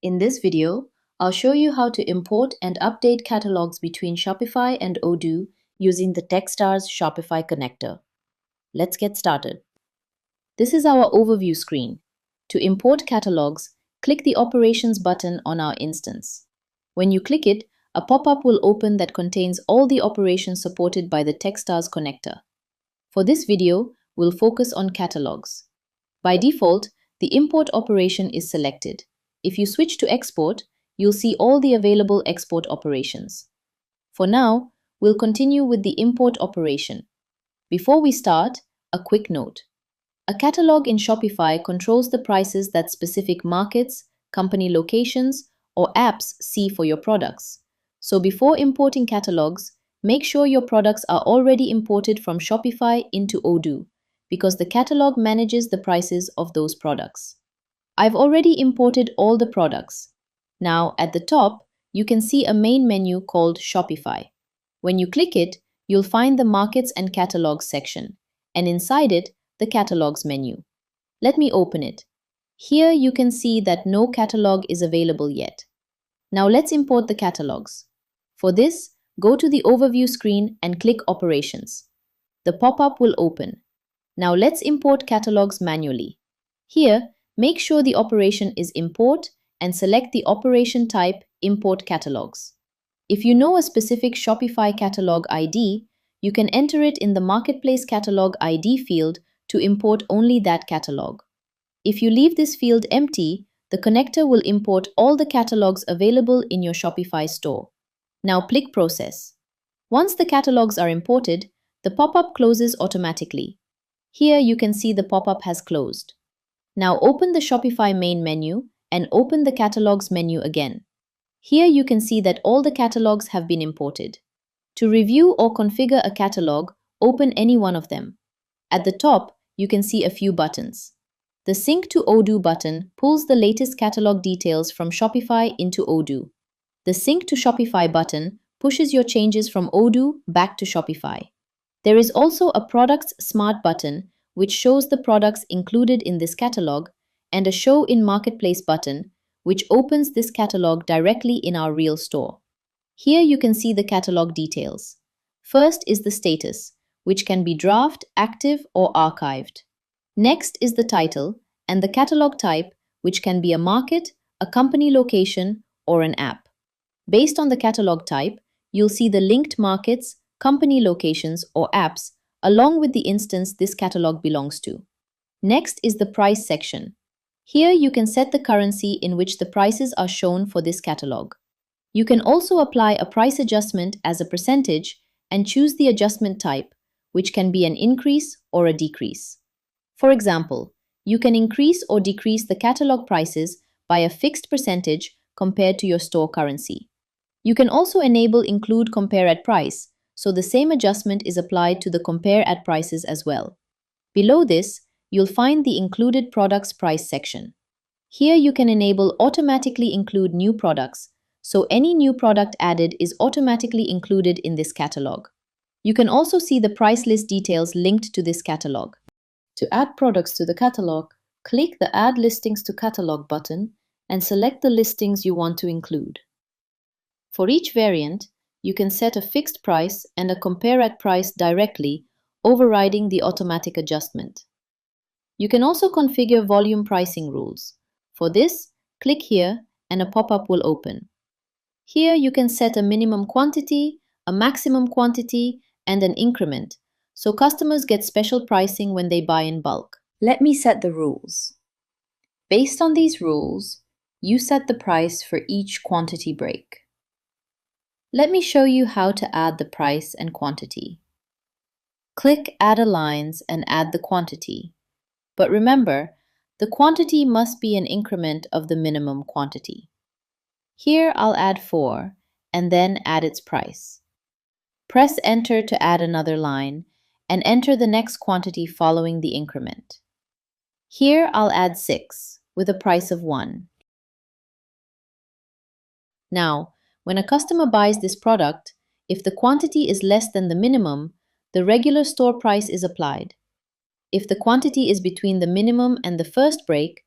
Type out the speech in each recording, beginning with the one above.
In this video, I'll show you how to import and update catalogs between Shopify and Odoo using the TeqStars Shopify Connector. Let's get started. This is our overview screen. To import catalogs, click the Operations button on our instance. When you click it, a pop-up will open that contains all the operations supported by the TeqStars connector. For this video, we'll focus on catalogs. By default, the import operation is selected. If you switch to export, you'll see all the available export operations. For now, we'll continue with the import operation. Before we start, a quick note. A catalog in Shopify controls the prices that specific markets, company locations, or apps see for your products. So before importing catalogs, make sure your products are already imported from Shopify into Odoo, because the catalog manages the prices of those products. I've already imported all the products. Now, at the top, you can see a main menu called Shopify. When you click it, you'll find the Markets and Catalogs section, and inside it, the Catalogs menu. Let me open it. Here you can see that no catalog is available yet. Now let's import the catalogs. For this, go to the Overview screen and click Operations. The pop-up will open. Now let's import catalogs manually. Here, make sure the operation is Import and select the operation type Import Catalogs. If you know a specific Shopify catalog ID, you can enter it in the Marketplace Catalog ID field to import only that catalog. If you leave this field empty, the connector will import all the catalogs available in your Shopify store. Now click Process. Once the catalogs are imported, the pop-up closes automatically. Here you can see the pop-up has closed. Now open the Shopify main menu and open the Catalogs menu again. Here you can see that all the catalogs have been imported. To review or configure a catalog, open any one of them. At the top, you can see a few buttons. The Sync to Odoo button pulls the latest catalog details from Shopify into Odoo. The Sync to Shopify button pushes your changes from Odoo back to Shopify. There is also a Products Smart button, which shows the products included in this catalog, and a Show in Marketplace button, which opens this catalog directly in our real store. Here you can see the catalog details. First is the status, which can be draft, active, or archived. Next is the title and the catalog type, which can be a market, a company location, or an app. Based on the catalog type, you'll see the linked markets, company locations, or apps, along with the instance this catalog belongs to. Next is the price section. Here you can set the currency in which the prices are shown for this catalog. You can also apply a price adjustment as a percentage and choose the adjustment type, which can be an increase or a decrease. For example, you can increase or decrease the catalog prices by a fixed percentage compared to your store currency. You can also enable Include Compare at Price, so the same adjustment is applied to the Compare at Prices as well. Below this, you'll find the Included Products Price section. Here you can enable Automatically Include New Products, so any new product added is automatically included in this catalog. You can also see the price list details linked to this catalog. To add products to the catalog, click the Add Listings to Catalog button and select the listings you want to include. For each variant, you can set a fixed price and a Compare at Price directly, overriding the automatic adjustment. You can also configure volume pricing rules. For this, click here and a pop-up will open. Here you can set a minimum quantity, a maximum quantity, and an increment, so customers get special pricing when they buy in bulk. Let me set the rules. Based on these rules, you set the price for each quantity break. Let me show you how to add the price and quantity. Click Add a Lines and add the quantity. But remember, the quantity must be an increment of the minimum quantity. Here I'll add 4 and then add its price. Press Enter to add another line and enter the next quantity following the increment. Here I'll add 6 with a price of 1. Now, when a customer buys this product, if the quantity is less than the minimum, the regular store price is applied. If the quantity is between the minimum and the first break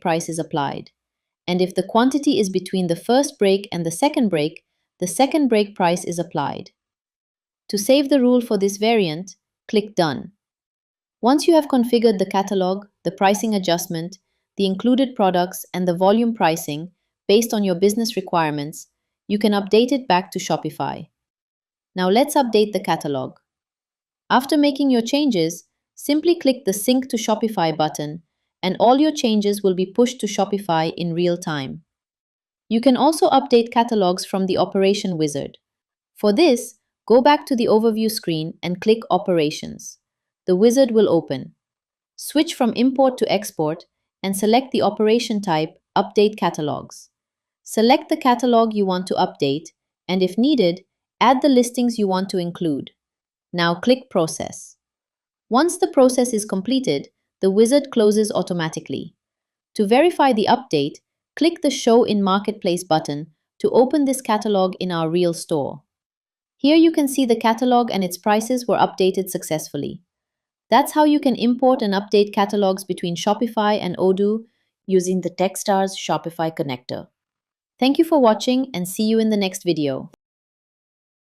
price is applied. And if the quantity is between the first break and the second break price is applied. To save the rule for this variant, click Done. Once you have configured the catalog, the pricing adjustment, the included products, and the volume pricing based on your business requirements, you can update it back to Shopify. Now let's update the catalog. After making your changes, simply click the Sync to Shopify button, and all your changes will be pushed to Shopify in real time. You can also update catalogs from the Operation Wizard. For this, go back to the overview screen and click Operations. The wizard will open. Switch from Import to Export and select the operation type Update Catalogs. Select the catalog you want to update, and if needed, add the listings you want to include. Now click Process. Once the process is completed, the wizard closes automatically. To verify the update, click the Show in Marketplace button to open this catalog in our real store. Here you can see the catalog and its prices were updated successfully. That's how you can import and update catalogs between Shopify and Odoo using the TeqStars Shopify Connector. Thank you for watching and see you in the next video.